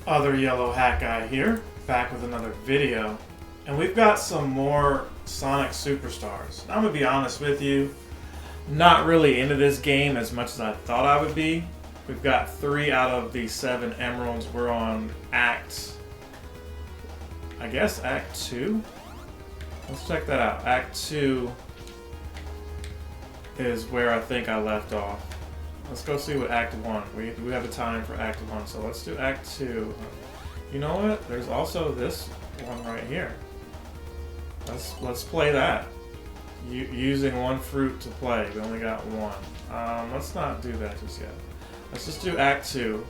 Other yellow hat guy here, back with another video, and we've got some more Sonic Superstars. Now, I'm gonna be honest with you, not really into this game as much as I thought I would be. We've got 3 out of the 7 emeralds. We're on Act 2. Let's check that out. Act 2 is where I think I left off. Let's go see what Act 1. We have a time for Act 1, so let's do Act 2. You know what? There's also this one right here. Let's play that. Using 1 fruit to play. We only got 1. Let's not do that just yet. Let's just do Act 2.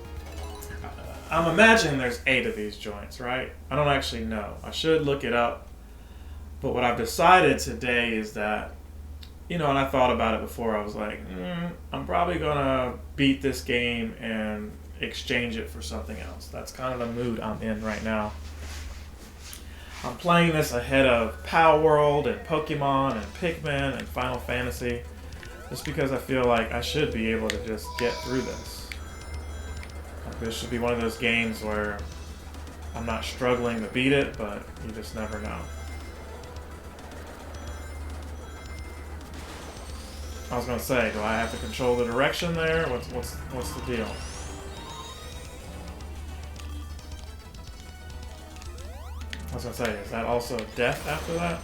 I'm imagining there's 8 of these joints, right? I don't actually know. I should look it up. But what I've decided today is that, you know, and I thought about it before, I was like, I'm probably gonna beat this game and exchange it for something else. That's kind of the mood I'm in right now. I'm playing this ahead of Power World and Pokemon and Pikmin and Final Fantasy, just because I feel like I should be able to just get through this. Like, this should be one of those games where I'm not struggling to beat it, but you just never know. I was gonna say, do I have to control the direction there? What's the deal? I was gonna say, is that also death after that?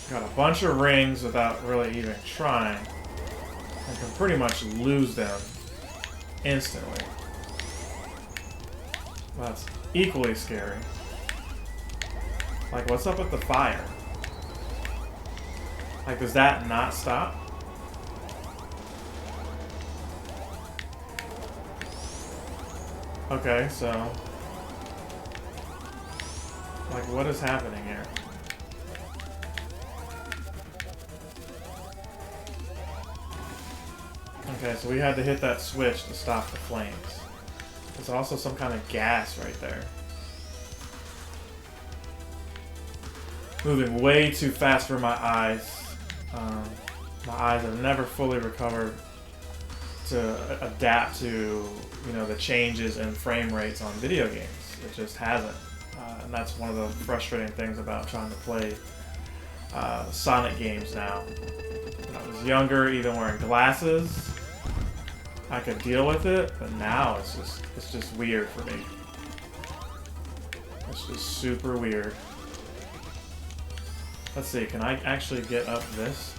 Got a bunch of rings without really even trying. I can pretty much lose them instantly. That's equally scary. Like, what's up with the fire? Like, does that not stop? Okay, so... like, what is happening here? Okay, so we had to hit that switch to stop the flames. There's also some kind of gas right there. Moving way too fast for my eyes. My eyes have never fully recovered to adapt to, you know, the changes in frame rates on video games. It just hasn't. And that's one of the frustrating things about trying to play Sonic games now. When I was younger, even wearing glasses, I could deal with it, but now it's just weird for me. It's just super weird. Let's see, can I actually get up this?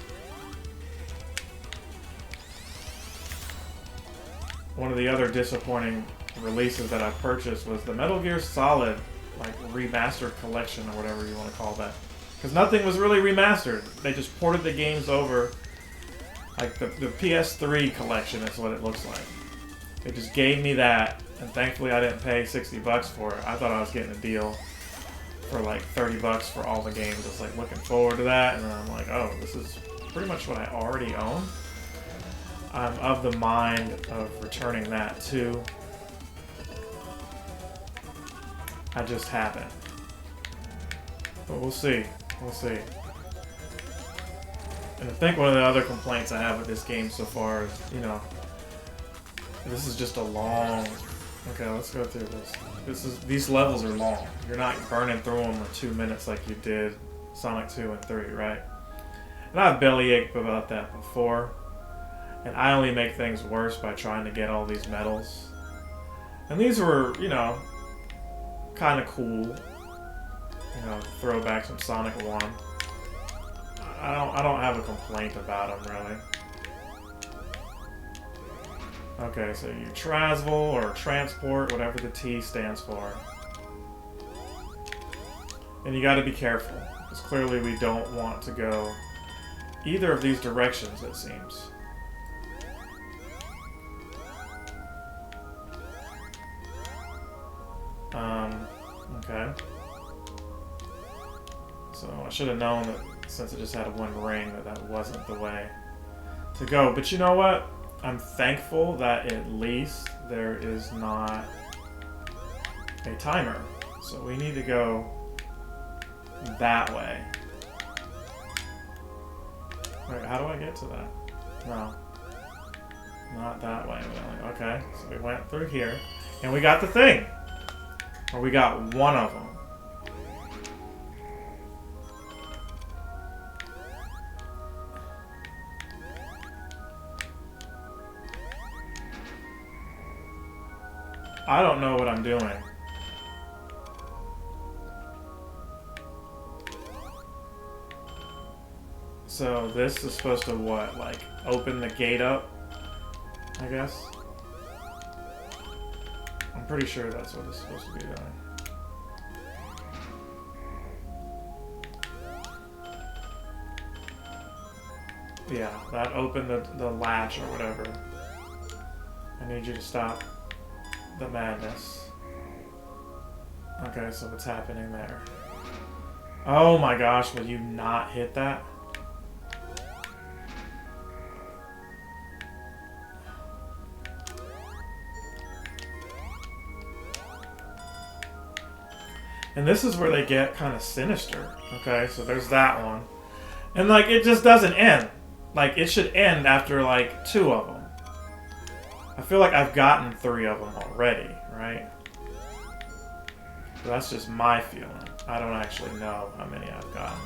One of the other disappointing releases that I purchased was the Metal Gear Solid, like, remastered collection, or whatever you want to call that. Because nothing was really remastered. They just ported the games over. Like, the PS3 collection is what it looks like. They just gave me that, and thankfully I didn't pay $60 for it. I thought I was getting a deal for like $30 for all the games. I was like looking forward to that, and then I'm like, oh, this is pretty much what I already own. I'm of the mind of returning that too. I just haven't. But we'll see. We'll see. And I think one of the other complaints I have with this game so far is, you know, this is just a long... Okay, let's go through this. These levels are long. You're not burning through them in 2 minutes like you did Sonic 2 and 3, right? And I've bellyached about that before. And I only make things worse by trying to get all these medals. And these were, you know, kind of cool. You know, throwbacks from Sonic 1. I don't have a complaint about them, really. Okay, so you travel or transport, whatever the T stands for. And you gotta be careful, because clearly we don't want to go either of these directions, it seems. Okay. So I should have known that since it just had 1 ring that wasn't the way to go. But you know what? I'm thankful that at least there is not a timer. So we need to go that way. Wait, how do I get to that? No. Not that way, evidently. Okay, so we went through here. And we got the thing! Or we got one of them. I don't know what I'm doing. So this is supposed to what? Like, open the gate up? I guess? I'm pretty sure that's what it's supposed to be doing. Yeah, that opened the latch or whatever. I need you to stop the madness. Okay, so what's happening there? Oh my gosh, will you not hit that? And this is where they get kind of sinister. Okay, so there's that one. And like, it just doesn't end. Like, it should end after like 2 of them. I feel like I've gotten 3 of them already, right? But that's just my feeling. I don't actually know how many I've gotten.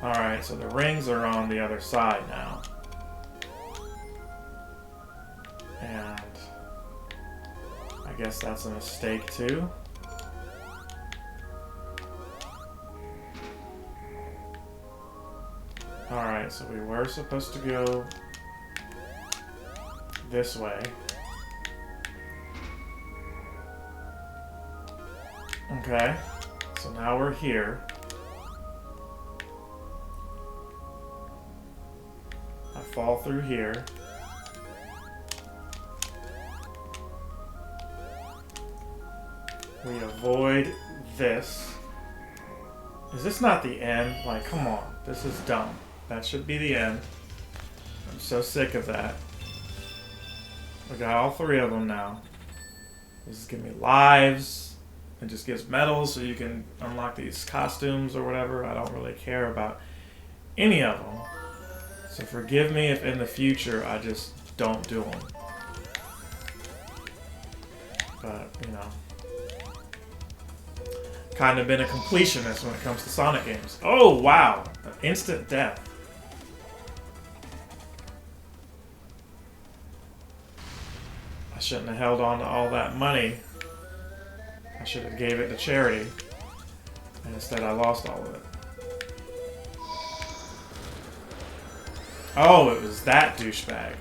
Alright, so the rings are on the other side now. And I guess that's a mistake too. Alright, so we were supposed to go this way. Okay, so now we're here. I fall through here. We avoid this. Is this not the end? Like, come on. This is dumb. That should be the end. I'm so sick of that. We got all 3 of them now. This is giving me lives. It just gives medals so you can unlock these costumes or whatever. I don't really care about any of them. So forgive me if in the future I just don't do them. But, you know. Kind of been a completionist when it comes to Sonic games. Oh, wow. Instant death. I shouldn't have held on to all that money. I should have gave it to charity. And instead I lost all of it. Oh, it was that douchebag.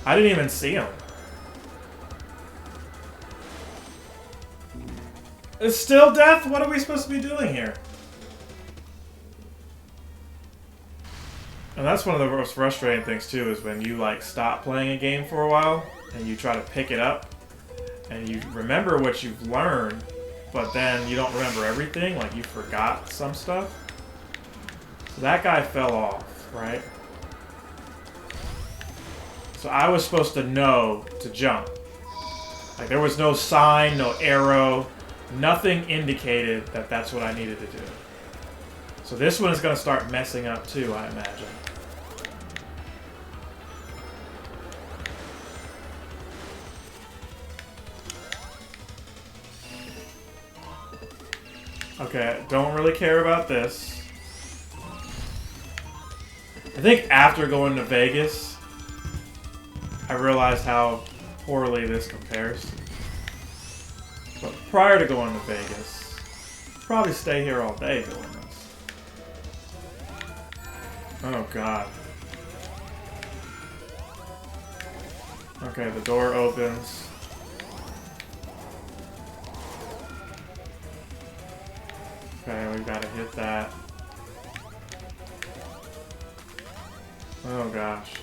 I didn't even see him. It's still death? What are we supposed to be doing here? And that's one of the most frustrating things too, is when you like stop playing a game for a while and you try to pick it up and you remember what you've learned, but then you don't remember everything, like you forgot some stuff. So that guy fell off, right? So I was supposed to know to jump. Like there was no sign, no arrow, nothing indicated that that's what I needed to do. So this one is going to start messing up too, I imagine. Okay, don't really care about this. I think after going to Vegas, I realized how poorly this compares. But prior to going to Vegas, probably stay here all day doing this. Oh god. Okay, the door opens. Okay, we've got to hit that. Oh gosh.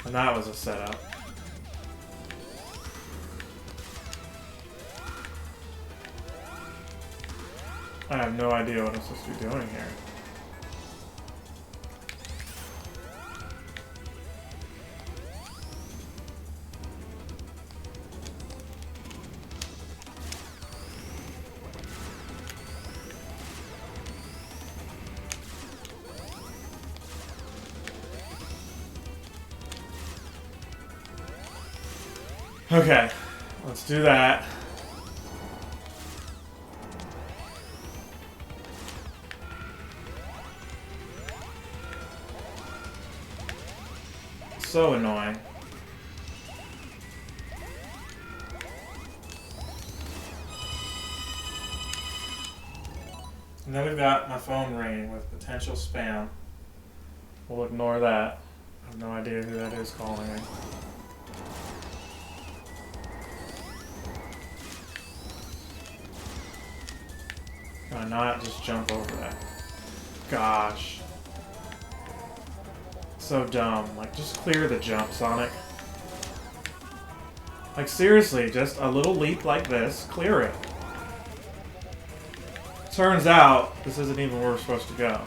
And that was a setup. I have no idea what I'm supposed to be doing here. Okay, let's do that. So annoying. And then we've got my phone ringing with potential spam. We'll ignore that. I have no idea who that is calling me. Can I not just jump over that? Gosh. So dumb. Like, just clear the jump, Sonic. Like, seriously, just a little leap like this. Clear it. Turns out, this isn't even where we're supposed to go.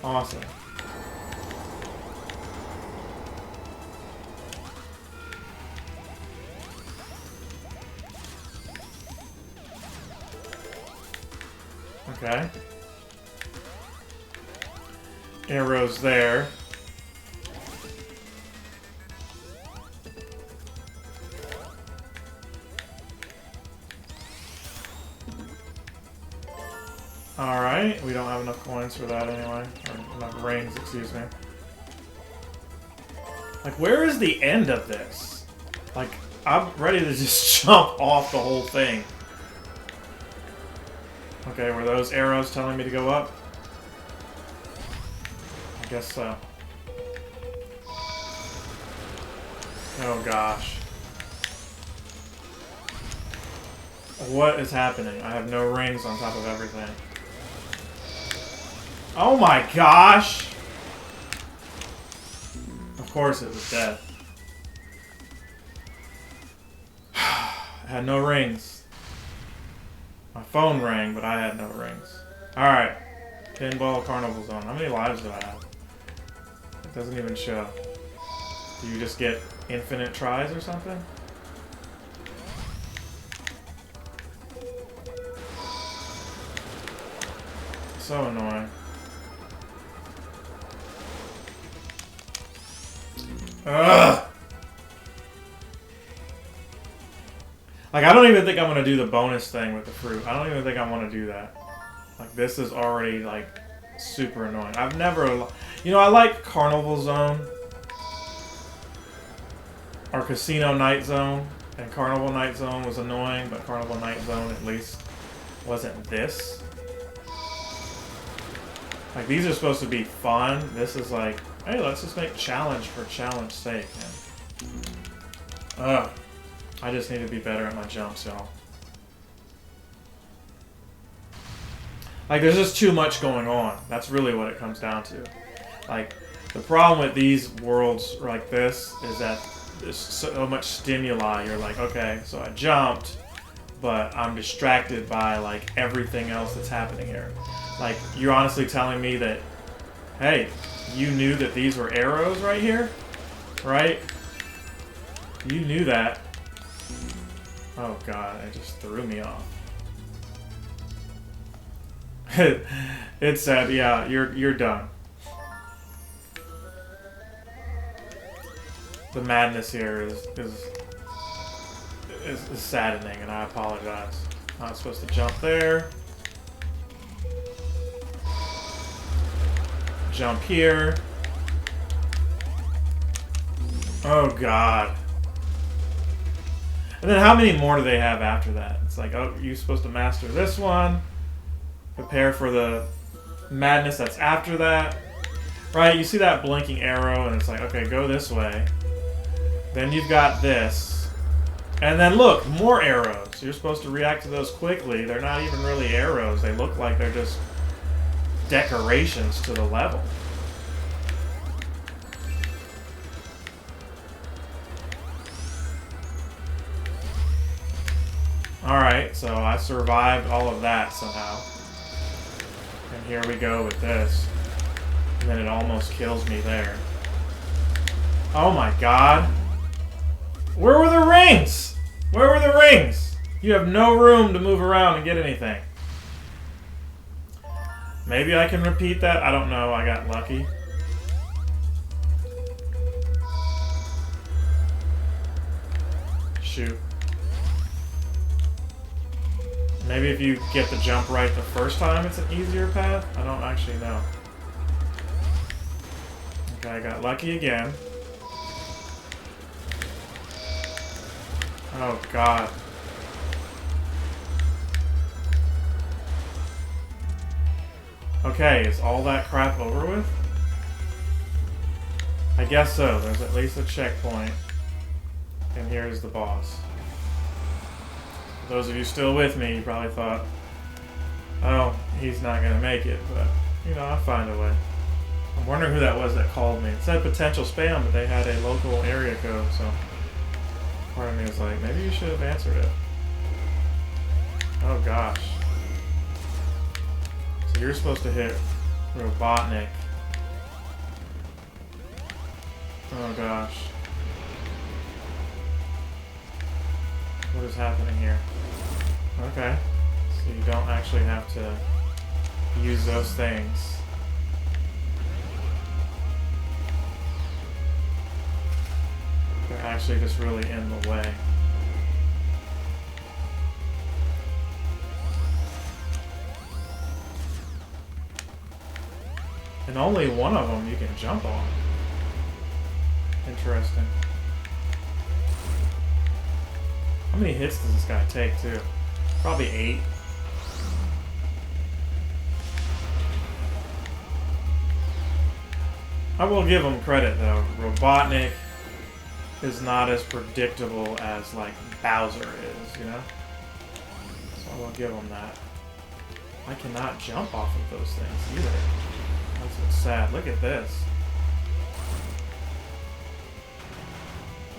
Awesome. Okay. Arrows there. Alright, we don't have enough coins for that anyway. Or enough rings, excuse me. Like, where is the end of this? Like, I'm ready to just jump off the whole thing. Okay, were those arrows telling me to go up? I guess so. Oh gosh. What is happening? I have no rings on top of everything. Oh my gosh! Of course it was dead. I had no rings. My phone rang, but I had no rings. Alright. Pinball Carnival Zone. How many lives do I have? It doesn't even show. Do you just get infinite tries or something? So annoying. Ugh! Like, I don't even think I'm gonna do the bonus thing with the fruit. I don't even think I want to do that. Like, this is already, like, super annoying. I've never... You know, I like Carnival Zone. Or Casino Night Zone. And Carnival Night Zone was annoying, but Carnival Night Zone at least wasn't this. Like, these are supposed to be fun. This is like, hey, let's just make challenge for challenge's sake, man. Ugh. I just need to be better at my jumps, y'all. Like, there's just too much going on. That's really what it comes down to. Like, the problem with these worlds like this is that there's so much stimuli. You're like, okay, so I jumped, but I'm distracted by, like, everything else that's happening here. Like, you're honestly telling me that, hey, you knew that these were arrows right here? Right? You knew that. Oh god, it just threw me off. It said, yeah, you're done. The madness here is saddening, and I apologize. I was supposed to jump there. Jump here. Oh god. And then how many more do they have after that? It's like, oh, you're supposed to master this one. Prepare for the madness that's after that. Right, you see that blinking arrow and it's like, okay, go this way. Then you've got this. And then look, more arrows. You're supposed to react to those quickly. They're not even really arrows. They look like they're just decorations to the level. Alright, so I survived all of that somehow. And here we go with this. And then it almost kills me there. Oh my god. Where were the rings? Where were the rings? You have no room to move around and get anything. Maybe I can repeat that? I don't know. I got lucky. shoot. Maybe if you get the jump right the first time, it's an easier path? I don't actually know. Okay, I got lucky again. Oh, God. Okay, is all that crap over with? I guess so. There's at least a checkpoint. And here's the boss. For those of you still with me, you probably thought, oh, he's not going to make it. But, you know, I'll find a way. I'm wondering who that was that called me. It said potential spam, but they had a local area code, so part of me was like, maybe you should have answered it. Oh gosh. So you're supposed to hit Robotnik. Oh gosh. What is happening here? Okay. So you don't actually have to use those things. They're actually just really in the way. And only one of them you can jump on. Interesting. How many hits does this guy take, too? Probably 8. I will give him credit, though. Robotnik is not as predictable as, like, Bowser is, you know? So I will give him that. I cannot jump off of those things, either. That's what's sad. Look at this.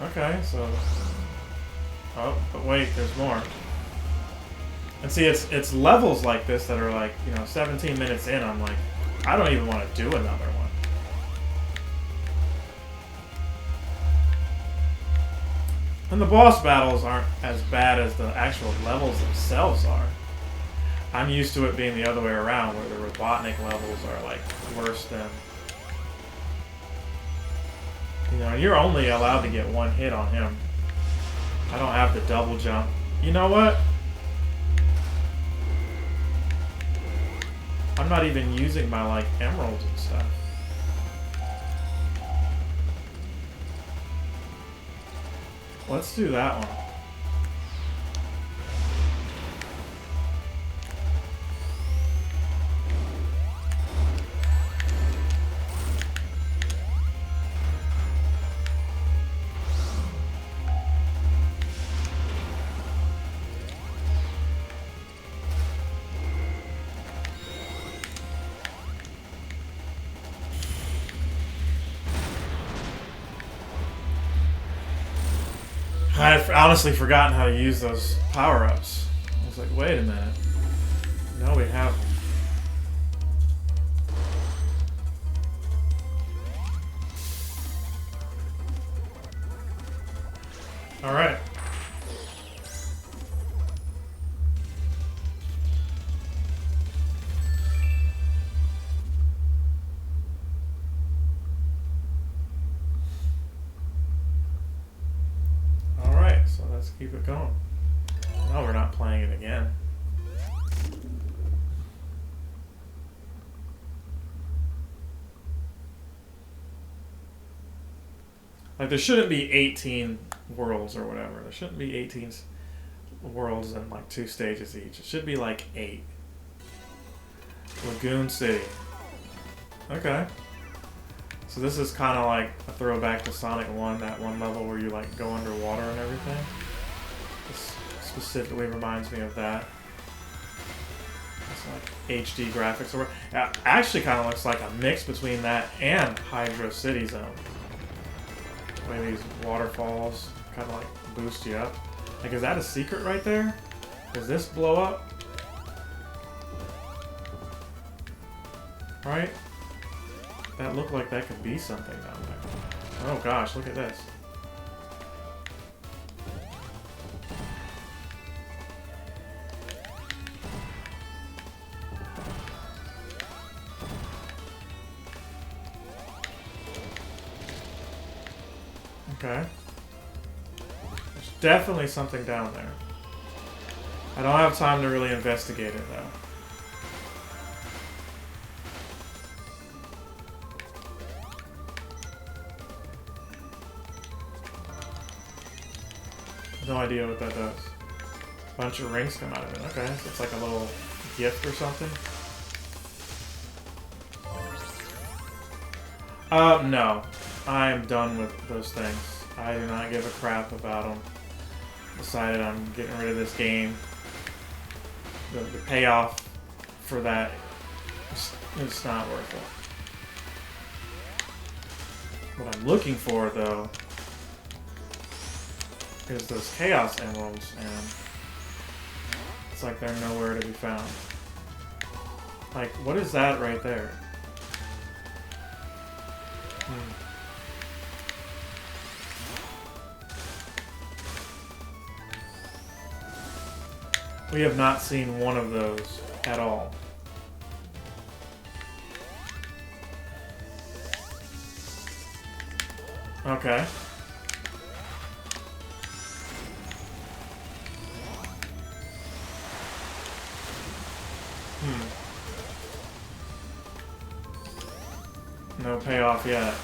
Okay, so... Oh, but wait, there's more. And see, it's levels like this that are like, you know, 17 minutes in, I'm like, I don't even want to do another one. And the boss battles aren't as bad as the actual levels themselves are. I'm used to it being the other way around, where the Robotnik levels are like worse than... You know, you're only allowed to get one hit on him. I don't have the double jump. You know what? I'm not even using my, like, emeralds and stuff. Let's do that one. I've honestly forgotten how to use those power-ups. I was like, wait a minute. No, we have them. Alright. Let's keep it going. No, we're not playing it again. Like, there shouldn't be 18 worlds or whatever. There shouldn't be 18 worlds and like 2 stages each. It should be like 8. Lagoon City. Okay. So this is kind of like a throwback to Sonic 1, that one level where you like go underwater and everything. This specifically reminds me of that. It's like HD graphics. Or actually kind of looks like a mix between that and Hydro City Zone. The way these waterfalls kind of like boost you up. Like, is that a secret right there? Does this blow up? Right? That looked like that could be something down there. Oh gosh, look at this. Okay. There's definitely something down there. I don't have time to really investigate it, though. No idea what that does. Bunch of rings come out of it. Okay, so it's like a little gift or something. No. I am done with those things. I do not give a crap about them. Decided I'm getting rid of this game. The payoff for that, it's not worth it. What I'm looking for, though, is those Chaos Emeralds, and it's like they're nowhere to be found. Like, what is that right there? We have not seen one of those at all. Okay. No payoff yet.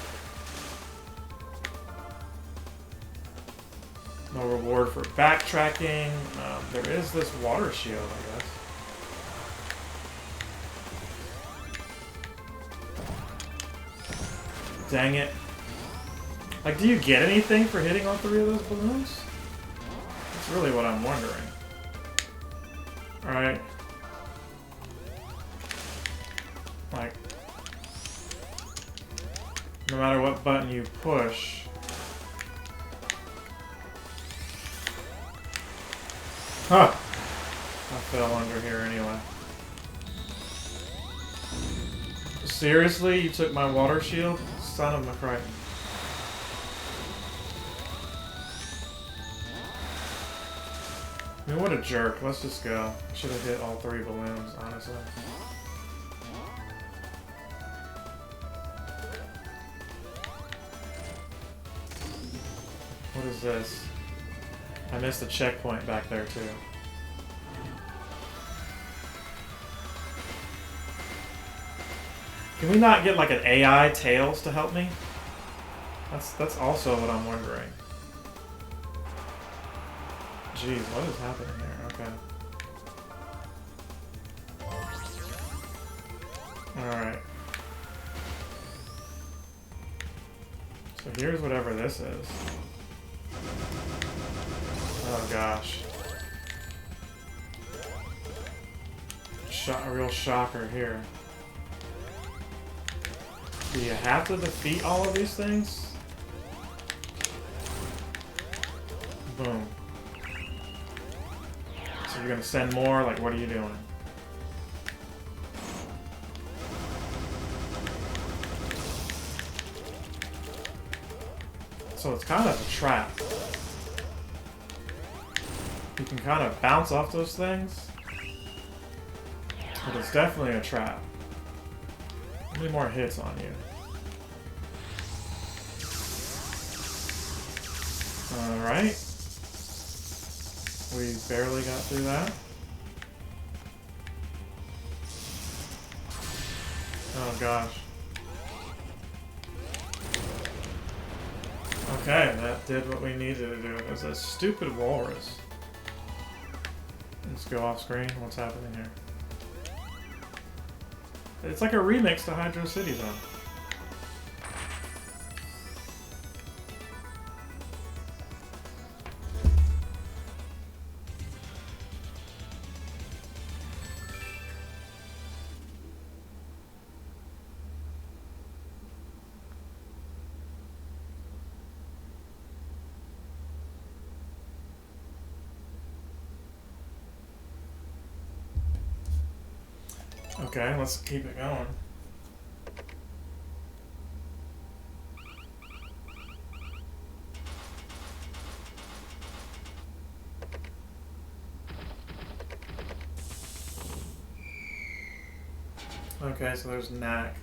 No reward for backtracking. There is this water shield, I guess. Dang it. Like, do you get anything for hitting all 3 of those balloons? That's really what I'm wondering. Alright. Like, no matter what button you push... Huh! I fell under here anyway. Seriously? You took my water shield? Son of a Crichton. I mean, what a jerk. Let's just go. Should have hit all 3 balloons, honestly. What is this? I missed a checkpoint back there, too. Can we not get, like, an AI Tails to help me? That's also what I'm wondering. Jeez, what is happening here? Okay. Alright. So here's whatever this is. Oh gosh. A real shocker here. Do you have to defeat all of these things? Boom. So you're gonna send more? Like, what are you doing? So it's kind of a trap. You can kind of bounce off those things, but it's definitely a trap. How many more hits on you? Alright. We barely got through that. Oh gosh. Okay, that did what we needed to do. It was a stupid walrus. Let's go off screen. What's happening here? It's like a remix to Hydro City Zone. Okay, let's keep it going. Okay, so there's Knack.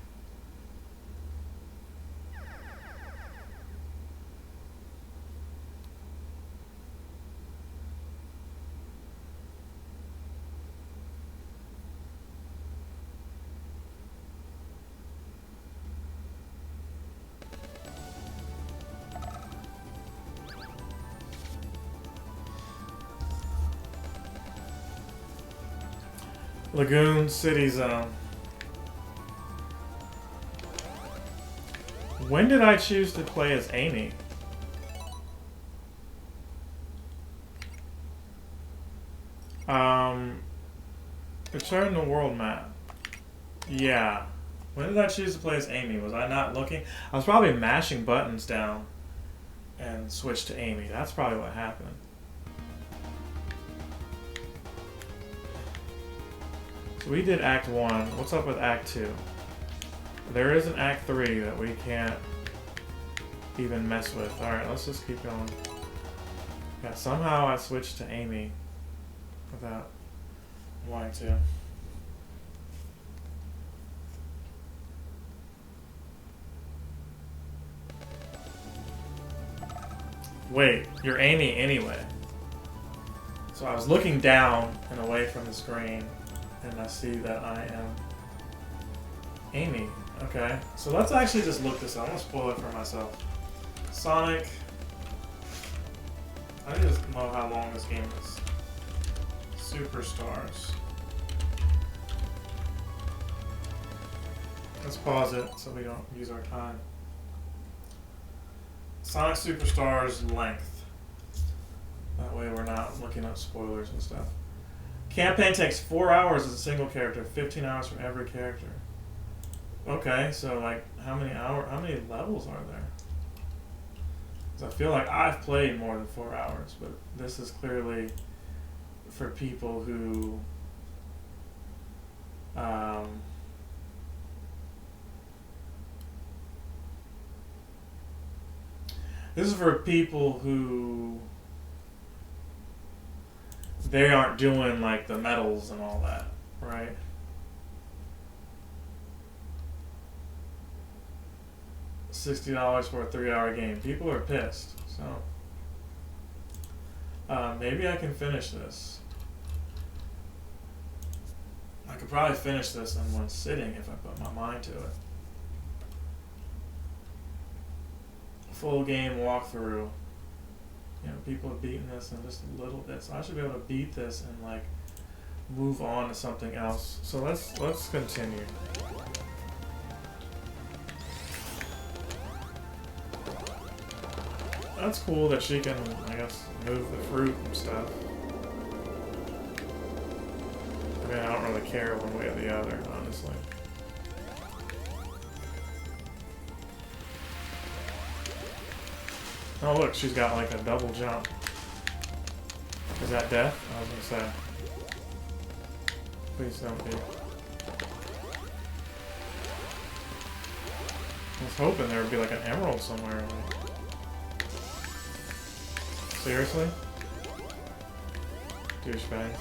Lagoon City Zone. When did I choose to play as Amy? Return to world map. Yeah. When did I choose to play as Amy? Was I not looking? I was probably mashing buttons down and switched to Amy. That's probably what happened. So we did Act 1. What's up with Act 2? There is an Act 3 that we can't even mess with. Alright, let's just keep going. Yeah, somehow I switched to Amy without wanting to. Wait, you're Amy anyway. So I was looking down and away from the screen, and I see that I am Amy. Okay, so let's actually just look this up. I'm gonna spoil it for myself. Sonic. I need to know how long this game is. Superstars. Let's pause it so we don't use our time. Sonic Superstars length. That way we're not looking up spoilers and stuff. Campaign takes 4 hours as a single character, 15 hours for every character. Okay, so like how many levels are there? Because I feel like I've played more than 4 hours, but this is clearly for people who this is for people who they aren't doing like the medals and all that, right? $60 for a 3-hour game. People are pissed, so maybe I can finish this. I could probably finish this in one sitting if I put my mind to it. Full game walkthrough. You know, people have beaten this in just a little bit, so I should be able to beat this and like move on to something else. So let's continue. That's cool that she can, I guess, move the fruit and stuff. I mean, I don't really care one way or the other, honestly. Oh look, she's got like a double jump. Is that death? I was gonna say. Please don't be. I was hoping there would be like an emerald somewhere. Seriously? Douchebags.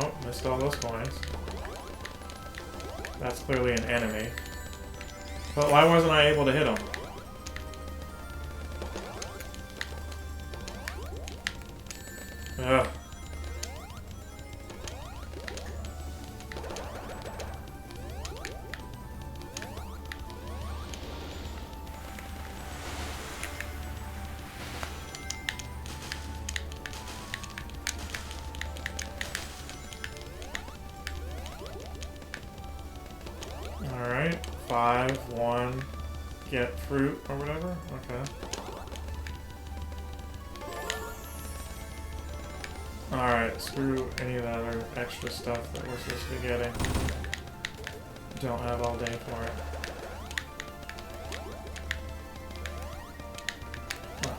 Oh, missed all those coins. That's clearly an enemy. But why wasn't I able to hit him? Ugh. Alright, 5, 1, get fruit or whatever? Okay. Alright, screw any of that other extra stuff that we're supposed to be getting. Don't have all day for it.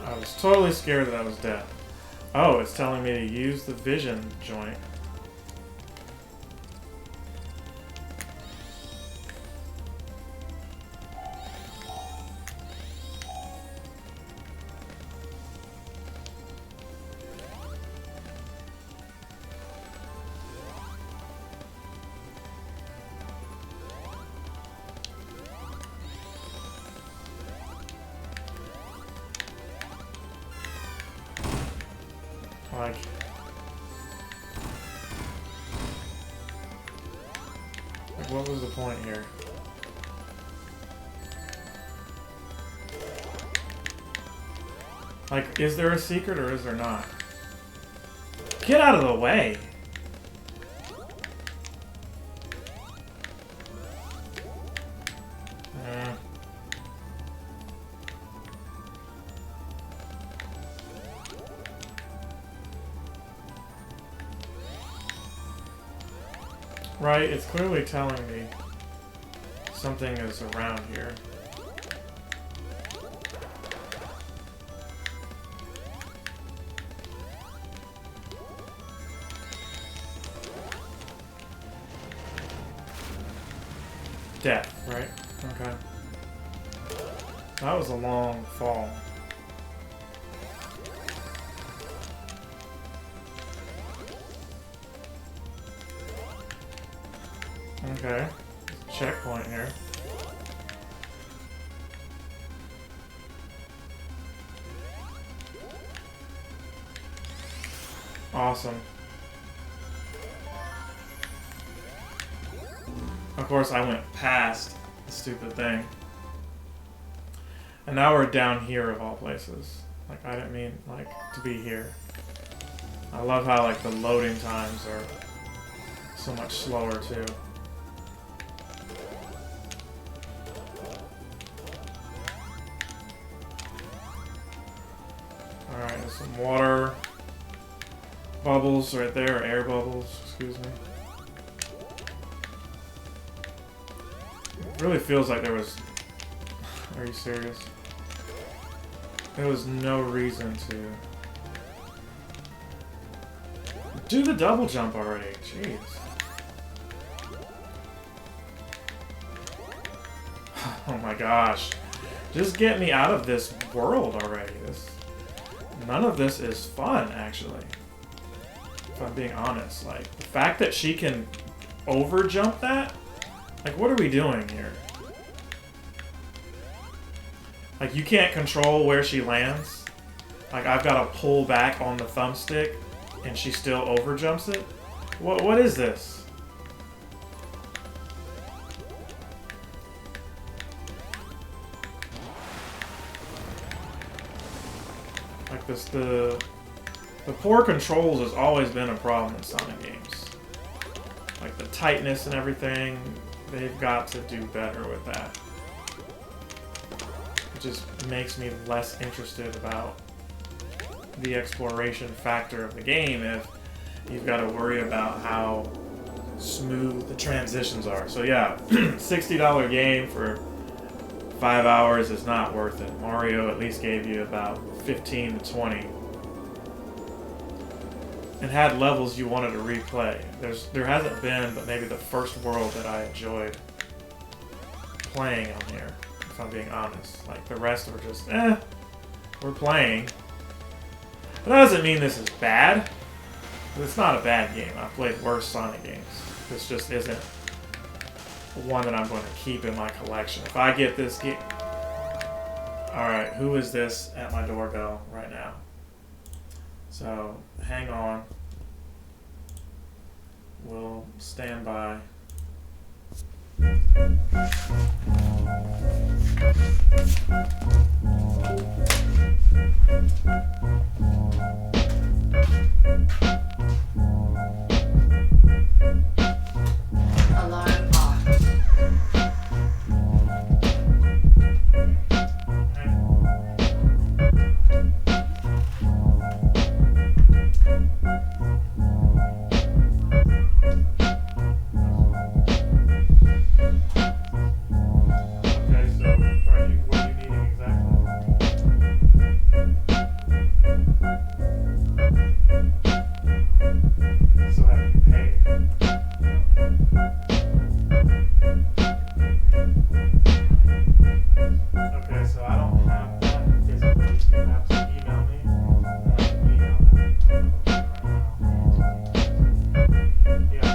I was totally scared that I was dead. Oh, it's telling me to use the vision joint. Like, what was the point here? Like, is there a secret or is there not? Get out of the way! Right, it's clearly telling me something is around here. Death, right? Okay. That was a long fall. Okay. Checkpoint here. Awesome. Of course, I went past the stupid thing. And now we're down here of all places. Like, I didn't mean, like, to be here. I love how, like, the loading times are so much slower, too. Alright, there's some water bubbles right there, air bubbles, excuse me. It really feels like there was... Are you serious? There was no reason to... Do the double jump already, jeez. Oh my gosh. Just get me out of this world already. None of this is fun, actually. If I'm being honest. Like, the fact that she can over-jump that? Like, what are we doing here? Like, you can't control where she lands? Like, I've got to pull back on the thumbstick and she still over-jumps it? What is this? Like, the poor controls has always been a problem in Sonic games. Like, the tightness and everything, they've got to do better with that. It just makes me less interested about the exploration factor of the game if you've got to worry about how smooth the transitions are. So yeah, $60 game for 5 hours is not worth it. Mario at least gave you about 15 to 20. And had levels you wanted to replay. There hasn't been, but maybe the first world that I enjoyed playing on here, if I'm being honest. Like, the rest were just, we're playing. But that doesn't mean this is bad. It's not a bad game. I've played worse Sonic games. This just isn't one that I'm going to keep in my collection. If I get this game... Alright, who is this at my doorbell right now? So, hang on. We'll stand by. Alarm off. Okay, so what are you needing exactly? So have you paid? Okay, so I don't have that physically. You have to email me. And I can email that. Yeah.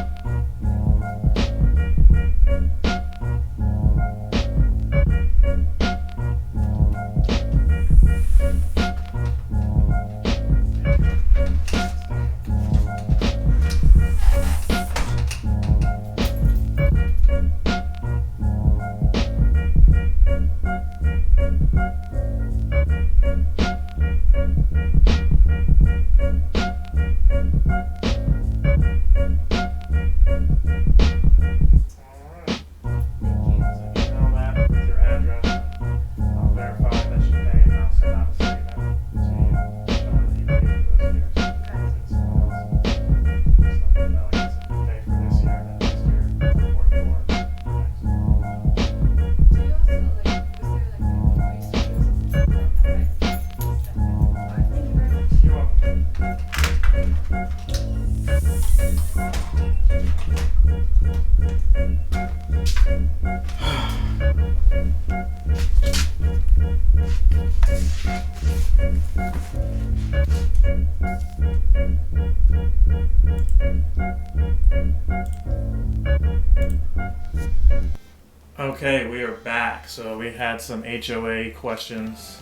Okay, we are back. So we had some HOA questions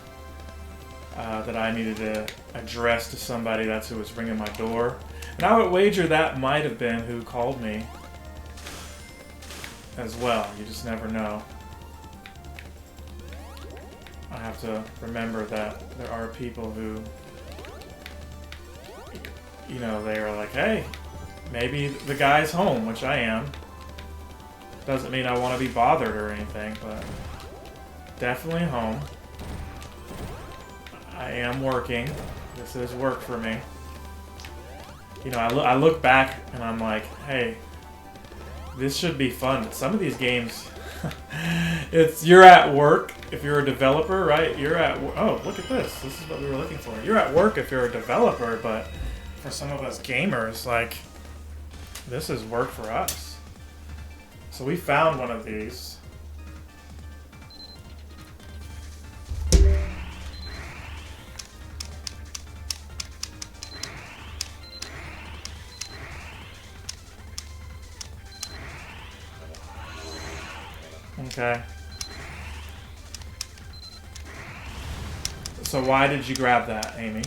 that I needed to address to somebody. That's who was ringing my door. And I would wager that might have been who called me as well. You just never know. I have to remember that there are people who, you know, they are like, hey, maybe the guy's home, which I am. Doesn't mean I want to be bothered or anything, but definitely home. I am working. This is work for me. You know, I look back and I'm like, hey, this should be fun. Some of these games, you're at work if you're a developer, right? You're at oh, look at this. This is what we were looking for. You're at work if you're a developer, but for some of us gamers, like, this is work for us. So we found one of these. Okay. So why did you grab that, Amy?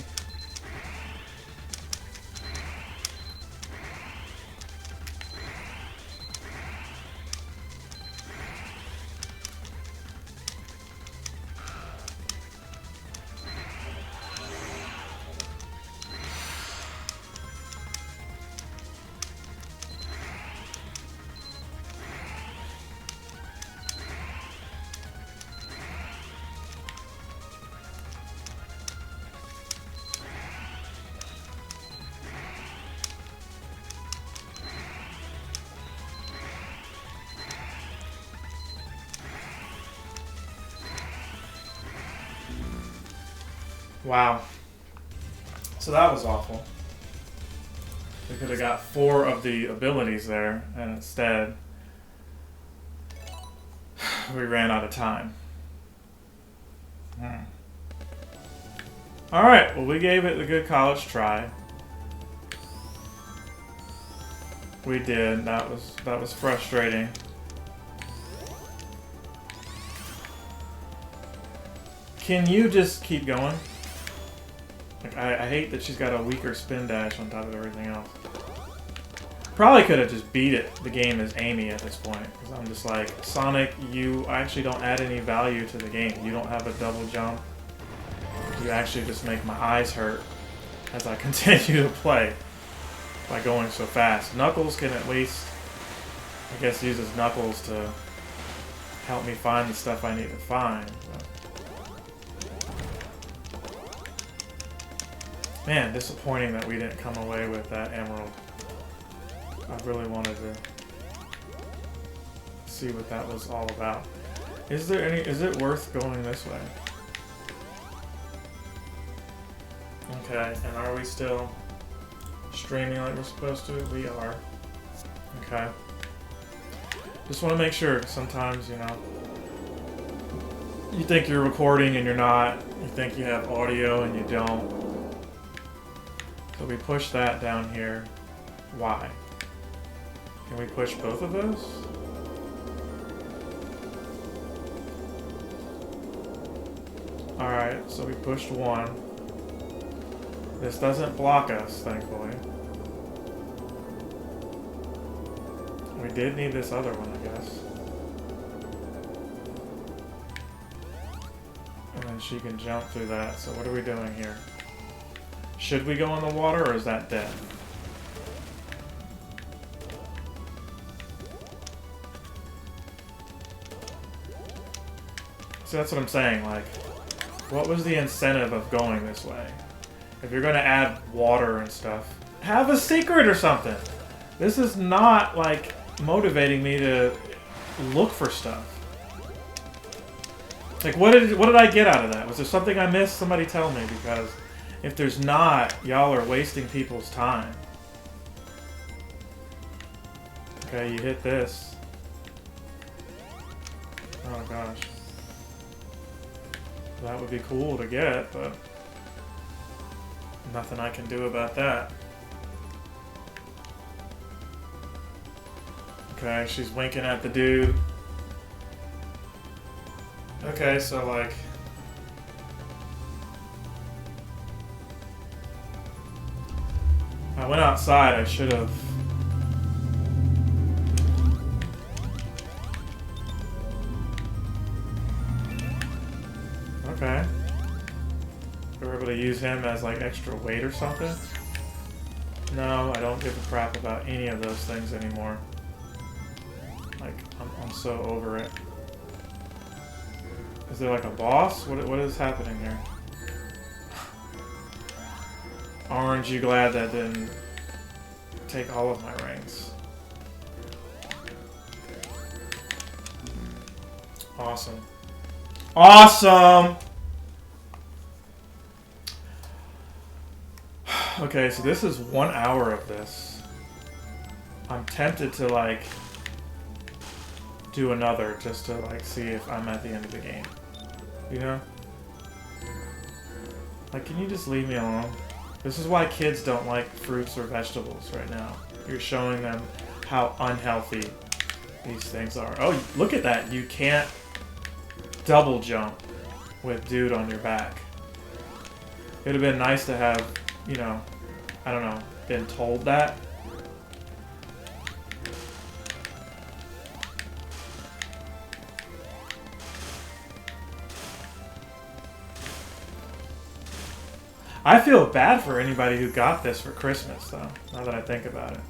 Wow. So that was awful. We could have got 4 of the abilities there, and instead we ran out of time. Alright, well, we gave it a good college try. We did. That was frustrating. Can you just keep going? Like, I hate that she's got a weaker spin dash on top of everything else. Probably could have just beat the game as Amy at this point. Because I'm just like, Sonic, you actually don't add any value to the game. You don't have a double jump. You actually just make my eyes hurt as I continue to play by going so fast. Knuckles can at least, I guess, uses Knuckles to help me find the stuff I need to find. But man, disappointing that we didn't come away with that emerald. I really wanted to see what that was all about. Is it worth going this way? Okay, and are we still streaming like we're supposed to? We are. Okay. Just want to make sure, 'cause sometimes, you know, you think you're recording and you're not. You think you have audio and you don't. So we push that down here. Why? Can we push both of those? Alright, so we pushed one. This doesn't block us, thankfully. We did need this other one, I guess. And then she can jump through that. So what are we doing here? Should we go in the water, or is that dead? So that's what I'm saying, like, what was the incentive of going this way? If you're gonna add water and stuff, have a secret or something! This is not, like, motivating me to look for stuff. Like, what did I get out of that? Was there something I missed? Somebody tell me, because if there's not, y'all are wasting people's time. Okay, you hit this. Oh gosh. That would be cool to get, but nothing I can do about that. Okay, she's winking at the dude. Okay, so like... I went outside, I should have... Okay. We were able to use him as like extra weight or something? No, I don't give a crap about any of those things anymore. Like, I'm so over it. Is there like a boss? What is happening here? Aren't you glad that didn't take all of my rings? Awesome. Awesome! Okay, so this is 1 hour of this. I'm tempted to like do another just to like see if I'm at the end of the game. You know? Like, can you just leave me alone? This is why kids don't like fruits or vegetables right now. You're showing them how unhealthy these things are. Oh, look at that. You can't double jump with dude on your back. It would have been nice to have, you know, I don't know, been told that. I feel bad for anybody who got this for Christmas, though, now that I think about it.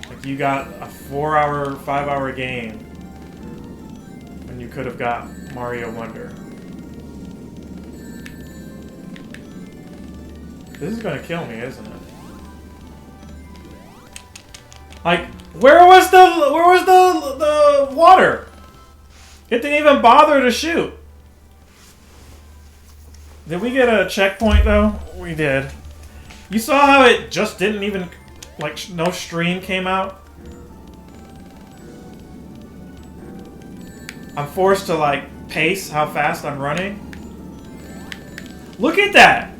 Like, you got a 4-hour, 5-hour game when you could have got Mario Wonder. This is gonna kill me, isn't it? Like, where was the water? It didn't even bother to shoot. Did we get a checkpoint though? We did. You saw how it just didn't even, like, no stream came out? I'm forced to, like, pace how fast I'm running. Look at that!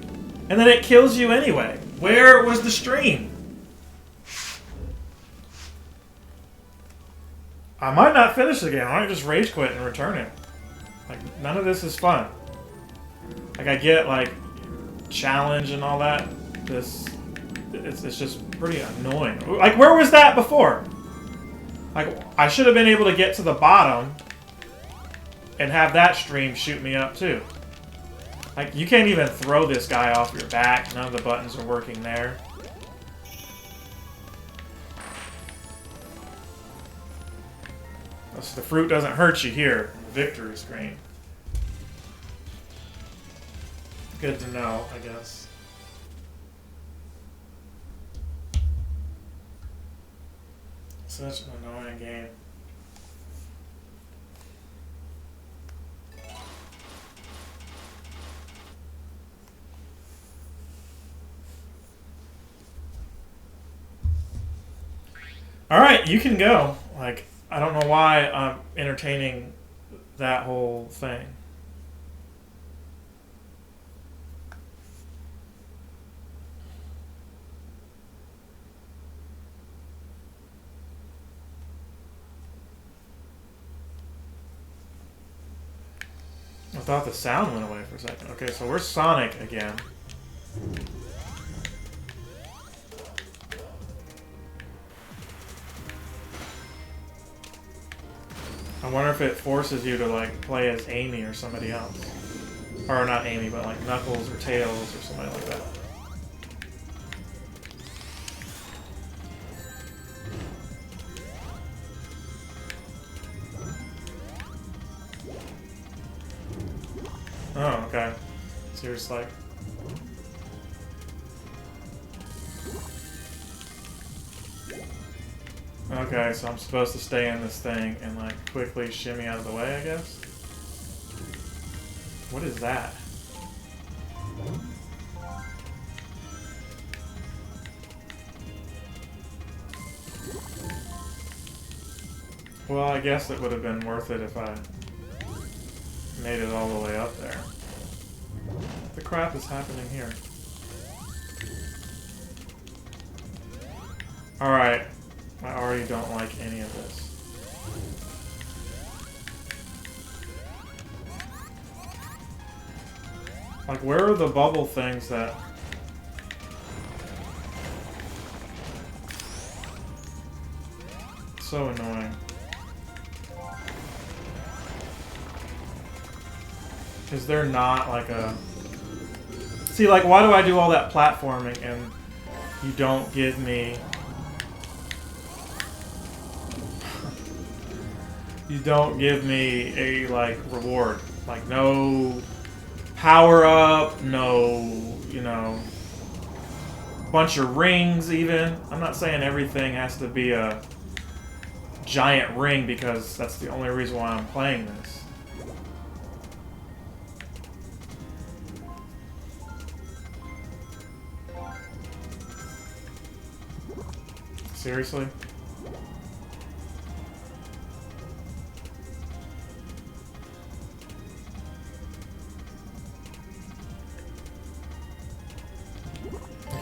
And then it kills you anyway. Where was the stream? I might not finish the game. I might just rage quit and return it. Like, none of this is fun. Like, I get, like, challenge and all that. It's just pretty annoying. Like, where was that before? Like, I should have been able to get to the bottom and have that stream shoot me up, too. Like, you can't even throw this guy off your back. None of the buttons are working there. So the fruit doesn't hurt you here. Victory screen. Good to know, I guess. Such an annoying game. Alright, you can go. Like, I don't know why I'm entertaining that whole thing. I thought the sound went away for a second. Okay, so we're Sonic again. I wonder if it forces you to, like, play as Amy or somebody else. Or not Amy, but like Knuckles or Tails or somebody like that. Oh, okay. So you're just like... Okay, so I'm supposed to stay in this thing and, like, quickly shimmy out of the way, I guess? What is that? Well, I guess it would have been worth it if I made it all the way up there. What the crap is happening here? Alright. I already don't like any of this. Like, where are the bubble things that... So annoying. Is there not like a... See, like, why do I do all that platforming and you don't give me... You don't give me a, like, reward. Like, no power up, no, you know, bunch of rings even. I'm not saying everything has to be a giant ring because that's the only reason why I'm playing this. Seriously?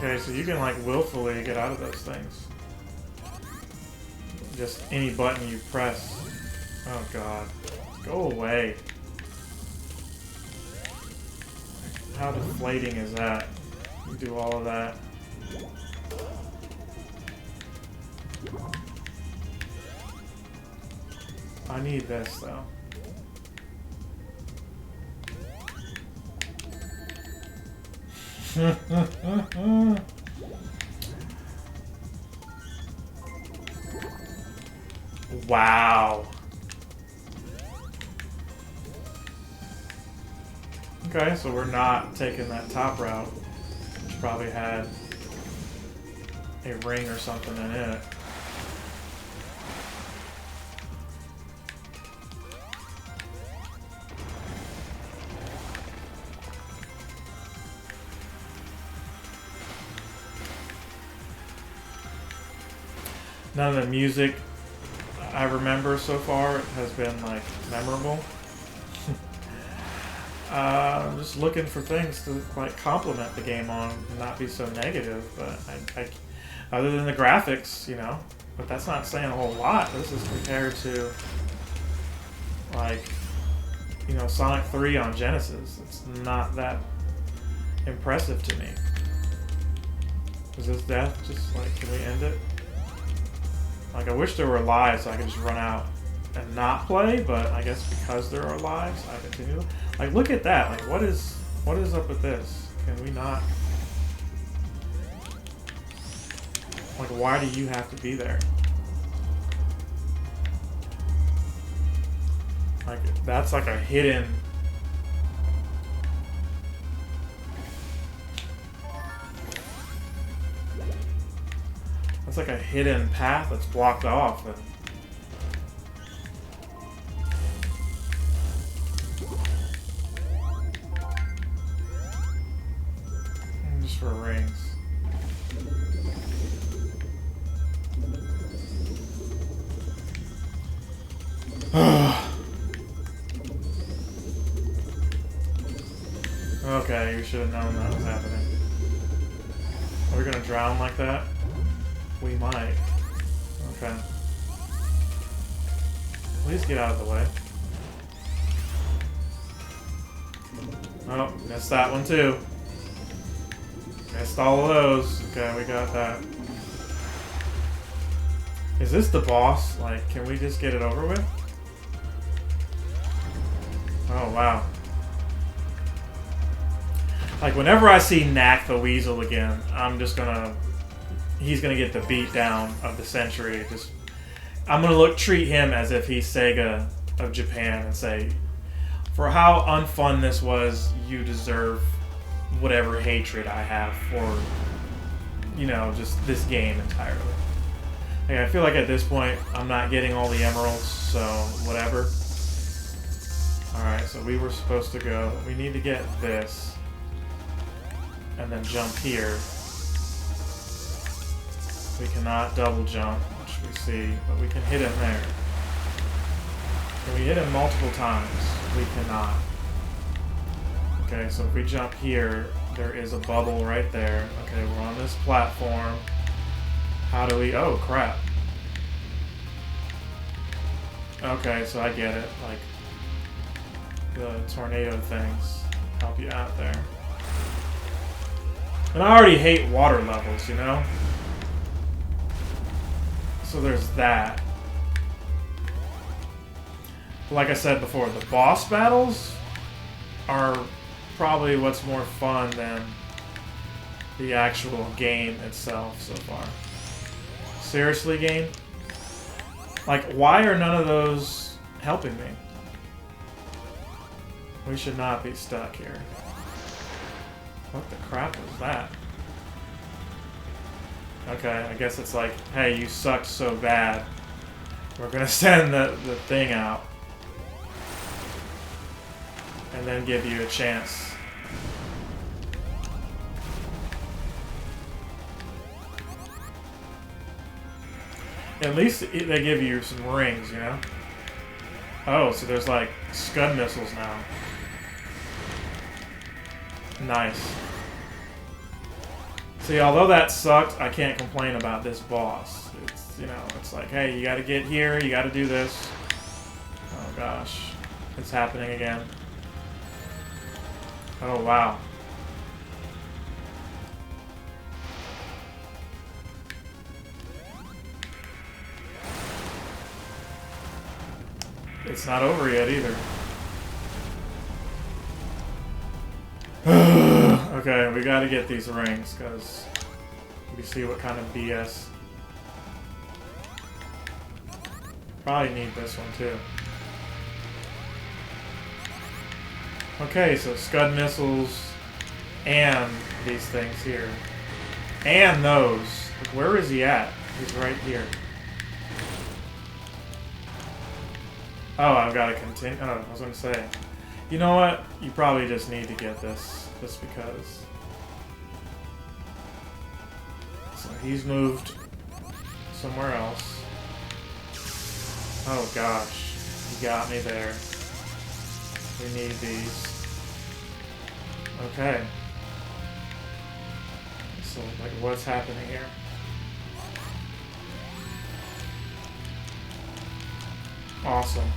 Okay, so you can like willfully get out of those things. Just any button you press. Oh god. Go away. How deflating is that? You do all of that. I need this though. Wow. Okay, so we're not taking that top route, which probably had a ring or something in it. None of the music I remember so far has been like memorable. I'm just looking for things to like compliment the game on, and not be so negative. But I, other than the graphics, you know, but that's not saying a whole lot. This is compared to like, you know, Sonic 3 on Genesis. It's not that impressive to me. Is this death just like, can we end it? Like, I wish there were lives so I could just run out and not play, but I guess because there are lives, I continue. Like, look at that. Like, what is up with this? Can we not? Like, why do you have to be there? Like, that's like a hidden... It's like a hidden path that's blocked off. And just for rings. Okay, you should have known that was happening. Are we gonna drown like that? We might. Okay. Please get out of the way. Oh, missed that one too. Missed all of those. Okay, we got that. Is this the boss? Like, can we just get it over with? Oh, wow. Like, whenever I see Knack the Weasel again, I'm just gonna... He's gonna get the beat down of the century. Just, I'm gonna treat him as if he's Sega of Japan and say, for how unfun this was, you deserve whatever hatred I have for, you know, just this game entirely. Like, I feel like at this point, I'm not getting all the emeralds, so whatever. Alright, so we were supposed to go, we need to get this, and then jump here. We cannot double jump, which we see, but we can hit him there. Can we hit him multiple times? We cannot. Okay, so if we jump here, there is a bubble right there. Okay, we're on this platform. How do we... Oh, crap. Okay, so I get it. Like, the tornado things help you out there. And I already hate water levels, you know? So there's that. Like I said before, the boss battles are probably what's more fun than the actual game itself so far. Seriously, game? Like, why are none of those helping me? We should not be stuck here. What the crap was that? Okay, I guess it's like, hey, you sucked so bad. We're gonna send the thing out. And then give you a chance. At least they give you some rings, you know? Oh, so there's like Scud missiles now. Nice. See, although that sucked, I can't complain about this boss. It's, you know, it's like, hey, you gotta get here, you gotta do this. Oh gosh. It's happening again. Oh, wow. It's not over yet either. Okay, we gotta get these rings, because we see what kind of BS. Probably need this one too. Okay, so Scud missiles and these things here. And those. Like, where is he at? He's right here. Oh, I've got to continue. Oh, I was going to say. You know what? You probably just need to get this. Just because. So he's moved somewhere else. Oh gosh. You got me there. We need these. Okay. So, like, what's happening here? Awesome.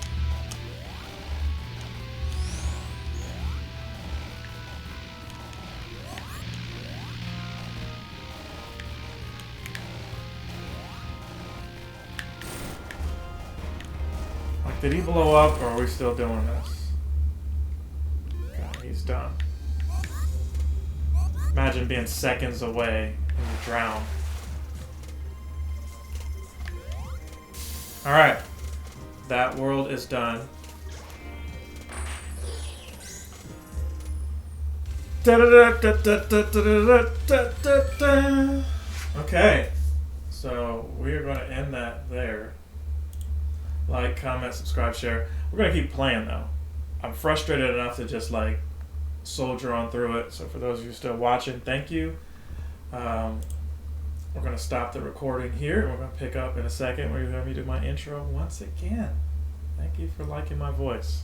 Like, did he blow up, or are we still doing this? Okay, he's done. Imagine being seconds away and you drown. Alright. That world is done. Okay. So we're going to end that there. Like, comment, subscribe, share. We're going to keep playing though. I'm frustrated enough to just like soldier on through it. So for those of you still watching, thank you. We're going to stop the recording here. We're going to pick up in a second. We're going to do my intro once again. Thank you for liking my voice.